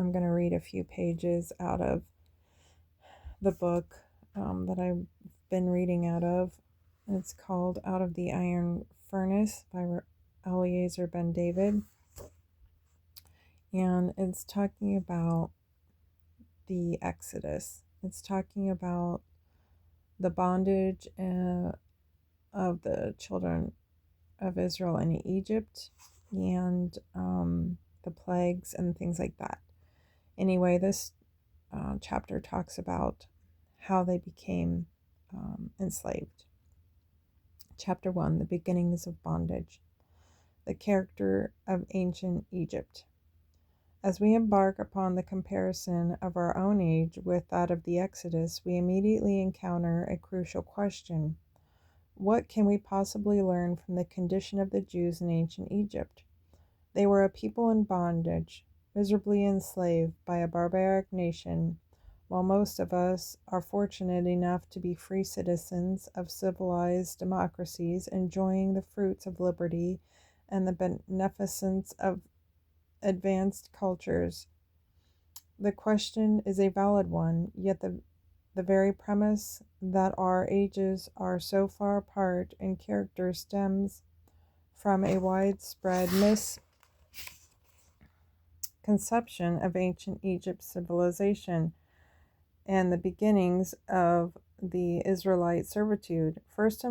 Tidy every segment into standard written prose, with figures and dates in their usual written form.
I'm going to read a few pages out of the book that I've been reading out of. It's called Out of the Iron Furnace by Eliezer Ben David. And it's talking about the Exodus. It's talking about the bondage of the children of Israel in Egypt and the plagues and things like that. Anyway, this chapter talks about how they became enslaved. Chapter 1, the beginnings of bondage. The character of ancient Egypt. As we embark upon the comparison of our own age with that of the Exodus, we immediately encounter a crucial question. What can we possibly learn from the condition of the Jews in ancient Egypt? They were a people in bondage, miserably enslaved by a barbaric nation, while most of us are fortunate enough to be free citizens of civilized democracies, enjoying the fruits of liberty and the beneficence of advanced cultures. The question is a valid one, yet the very premise that our ages are so far apart in character stems from a widespread misconception of ancient Egypt's civilization and the beginnings of the Israelite servitude. First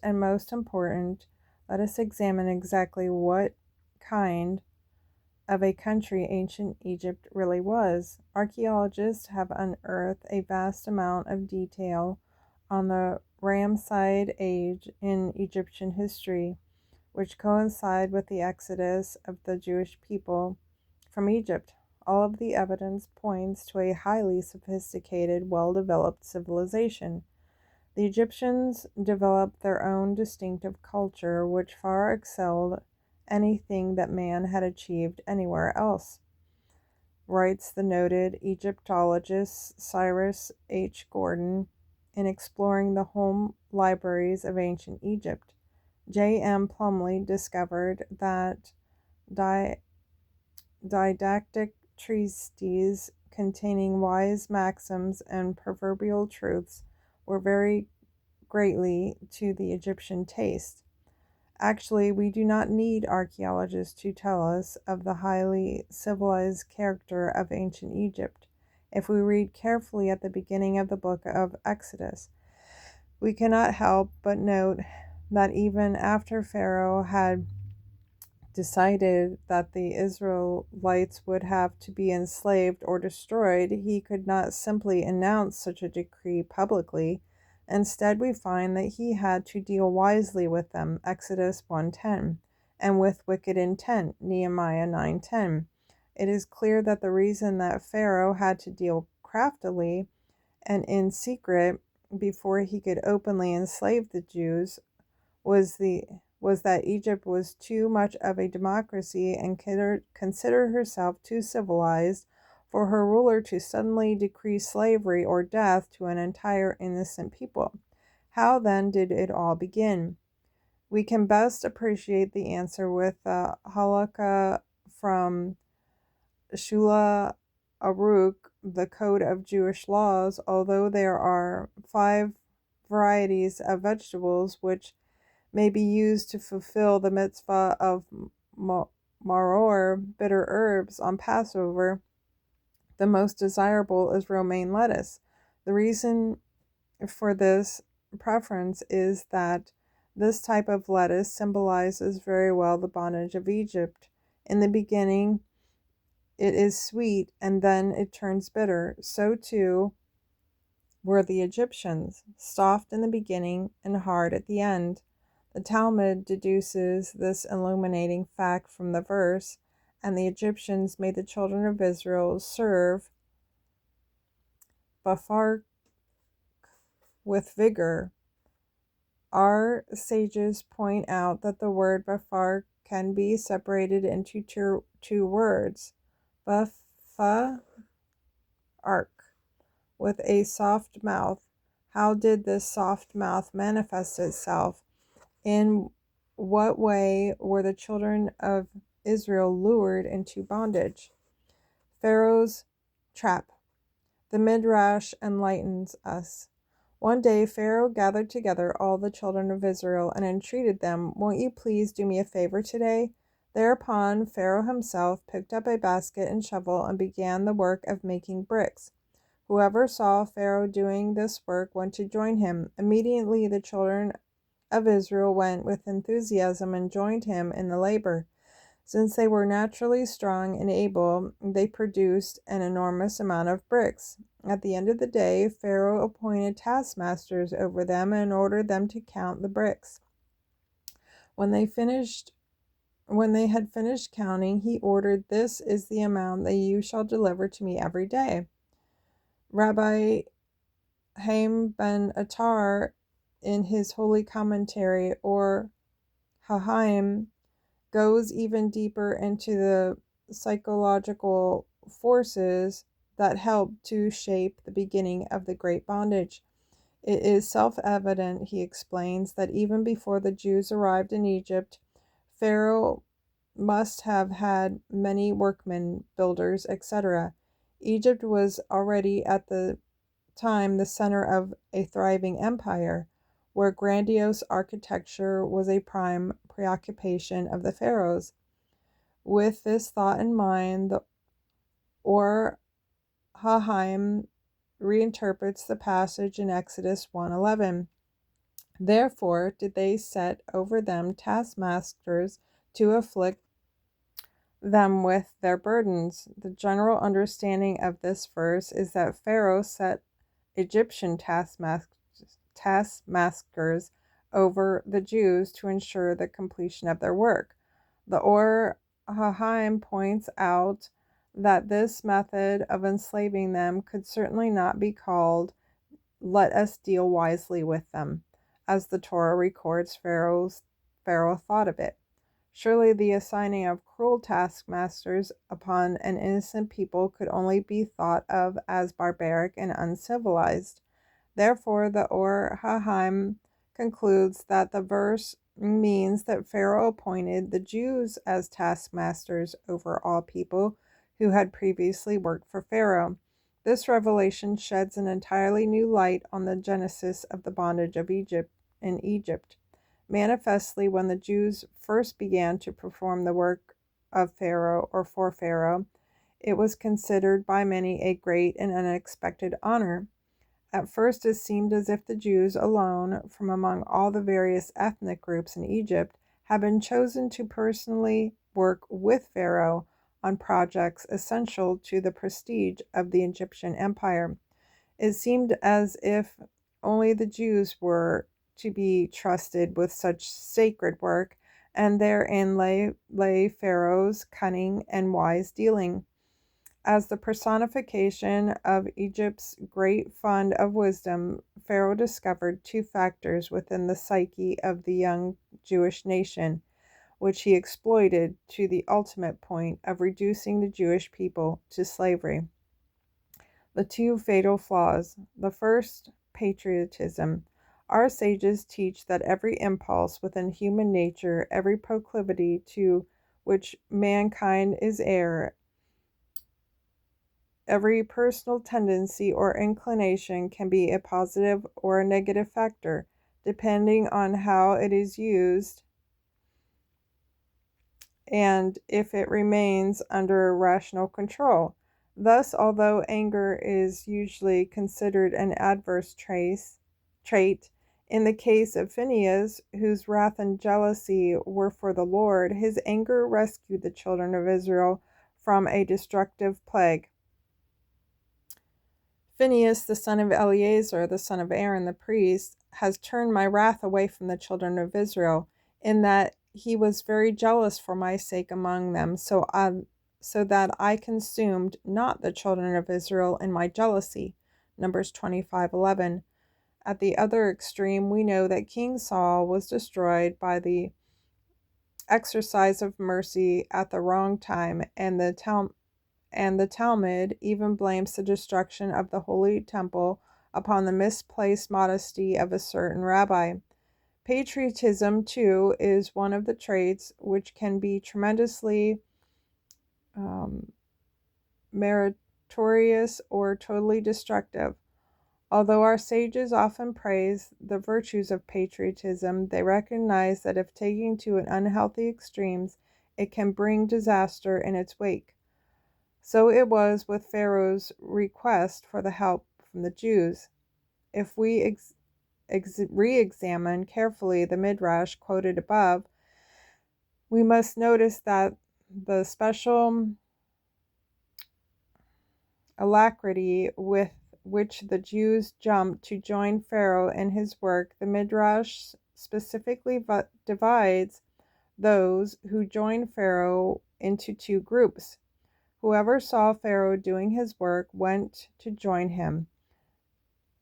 and most important, let us examine exactly what kind of a country ancient Egypt really was. Archaeologists have unearthed a vast amount of detail on the Ramesside age in Egyptian history, which coincide with the exodus of the Jewish people from Egypt. All of the evidence points to a highly sophisticated, well-developed civilization. The Egyptians developed their own distinctive culture, which far excelled anything that man had achieved anywhere else, writes the noted Egyptologist Cyrus H. Gordon in exploring the home libraries of ancient Egypt. J. M. Plumley discovered that didactic treatises containing wise maxims and proverbial truths were very greatly to the Egyptian taste. Actually, we do not need archaeologists to tell us of the highly civilized character of ancient Egypt. If we read carefully at the beginning of the book of Exodus, we cannot help but note that even after Pharaoh had decided that the Israelites would have to be enslaved or destroyed, he could not simply announce such a decree publicly. Instead, we find that he had to deal wisely with them, Exodus 1:10, and with wicked intent, Nehemiah 9:10. It is clear that the reason that Pharaoh had to deal craftily and in secret before he could openly enslave the Jews was that Egypt was too much of a democracy and considered herself too civilized for her ruler to suddenly decree slavery or death to an entire innocent people. How then did it all begin? We can best appreciate the answer with the halakha from Shula Aruch, the Code of Jewish Laws. Although there are 5 varieties of vegetables which may be used to fulfill the mitzvah of maror, bitter herbs, on Passover, the most desirable is romaine lettuce. The reason for this preference is that this type of lettuce symbolizes very well the bondage of Egypt. In the beginning, it is sweet, and then it turns bitter. So too were the Egyptians, soft in the beginning and hard at the end. The Talmud deduces this illuminating fact from the verse, and the Egyptians made the children of Israel serve Bafar with vigor. Our sages point out that the word Bafar can be separated into two words, Bafa ark, with a soft mouth. How did this soft mouth manifest itself? In what way were the children of Israel lured into bondage. Pharaoh's trap. The Midrash enlightens us. One day Pharaoh gathered together all the children of Israel and entreated them, "Won't you please do me a favor today?" Thereupon Pharaoh himself picked up a basket and shovel and began the work of making bricks. Whoever saw Pharaoh doing this work went to join him. Immediately the children of Israel went with enthusiasm and joined him in the labor. Since they were naturally strong and able, they produced an enormous amount of bricks. At the end of the day, Pharaoh appointed taskmasters over them and ordered them to count the bricks. When they had finished counting, he ordered, "This is the amount that you shall deliver to me every day." Rabbi Haim ben Attar, in his holy commentary, or Hahaim, goes even deeper into the psychological forces that helped to shape the beginning of the Great Bondage. It is self-evident, he explains, that even before the Jews arrived in Egypt, Pharaoh must have had many workmen, builders, etc. Egypt was already at the time the center of a thriving empire, where grandiose architecture was a prime preoccupation of the pharaohs. With this thought in mind, the Or Hahaim reinterprets the passage in Exodus 1:11. Therefore did they set over them taskmasters to afflict them with their burdens. The general understanding of this verse is that Pharaoh set Egyptian taskmasters over the Jews to ensure the completion of their work. The Or Hahaim points out that this method of enslaving them could certainly not be called "let us deal wisely with them," as the Torah records Pharaoh thought of it. Surely the assigning of cruel taskmasters upon an innocent people could only be thought of as barbaric and uncivilized. Therefore, the Or Hahaim concludes that the verse means that Pharaoh appointed the Jews as taskmasters over all people who had previously worked for Pharaoh. This revelation sheds an entirely new light on the genesis of the bondage of Egypt in Egypt. Manifestly, when the Jews first began to perform the work of Pharaoh or for Pharaoh, it was considered by many a great and unexpected honor. At first it seemed as if the Jews alone, from among all the various ethnic groups in Egypt, had been chosen to personally work with Pharaoh on projects essential to the prestige of the Egyptian empire. It seemed as if only the Jews were to be trusted with such sacred work, and therein lay Pharaoh's cunning and wise dealing. As the personification of Egypt's great fund of wisdom, Pharaoh discovered two factors within the psyche of the young Jewish nation, which he exploited to the ultimate point of reducing the Jewish people to slavery. The two fatal flaws. The first, patriotism. Our sages teach that every impulse within human nature, every proclivity to which mankind is heir, every personal tendency or inclination can be a positive or a negative factor, depending on how it is used and if it remains under rational control. Thus, although anger is usually considered an adverse trait, in the case of Phinehas, whose wrath and jealousy were for the Lord, his anger rescued the children of Israel from a destructive plague. Phinehas, the son of Eliezer, the son of Aaron the priest, has turned my wrath away from the children of Israel, in that he was very jealous for my sake among them, so that I consumed not the children of Israel in my jealousy. Numbers 25:11. At the other extreme, we know that King Saul was destroyed by the exercise of mercy at the wrong time, and the Talmud even blames the destruction of the Holy Temple upon the misplaced modesty of a certain rabbi. Patriotism, too, is one of the traits which can be tremendously um, meritorious or totally destructive. Although our sages often praise the virtues of patriotism, they recognize that if taken to an unhealthy extremes, it can bring disaster in its wake. So it was with Pharaoh's request for the help from the Jews. If we re-examine carefully the midrash quoted above, we must notice that the special alacrity with which the Jews jumped to join Pharaoh in his work, the midrash specifically divides those who joined Pharaoh into two groups. Whoever saw Pharaoh doing his work went to join him.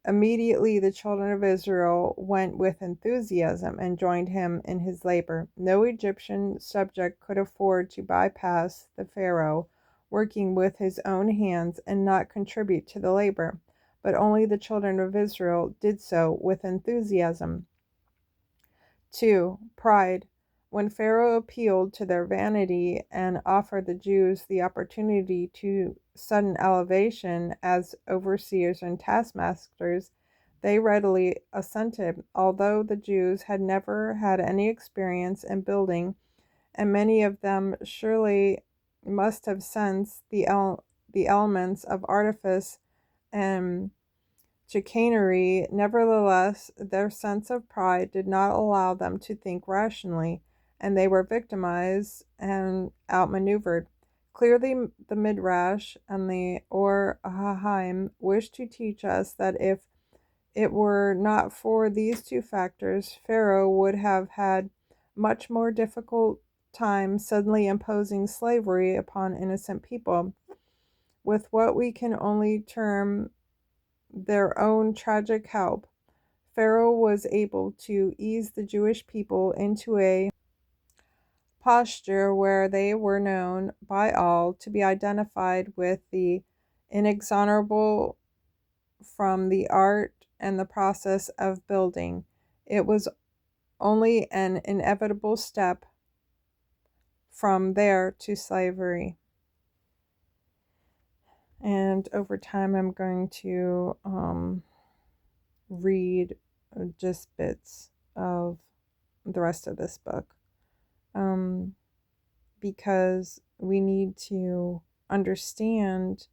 Immediately the children of Israel went with enthusiasm and joined him in his labor. No Egyptian subject could afford to bypass the Pharaoh working with his own hands and not contribute to the labor, but only the children of Israel did so with enthusiasm. 2. Pride. When Pharaoh appealed to their vanity and offered the Jews the opportunity to sudden elevation as overseers and taskmasters, they readily assented. Although the Jews had never had any experience in building, and many of them surely must have sensed the elements of artifice and chicanery, nevertheless, their sense of pride did not allow them to think rationally, and they were victimized and outmaneuvered. Clearly, the Midrash and the Or Hahaim wish to teach us that if it were not for these two factors, Pharaoh would have had much more difficult time suddenly imposing slavery upon innocent people. With what we can only term their own tragic help, Pharaoh was able to ease the Jewish people into a posture where they were known by all to be identified with the inexorable from the art and the process of building. It was only an inevitable step from there to slavery. And over time, I'm going to read just bits of the rest of this book, because we need to understand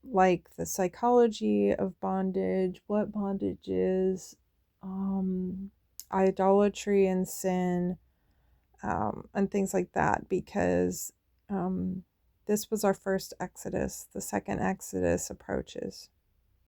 like the psychology of bondage, what bondage is, idolatry and sin, and things like that, because this was our first Exodus. The second Exodus approaches.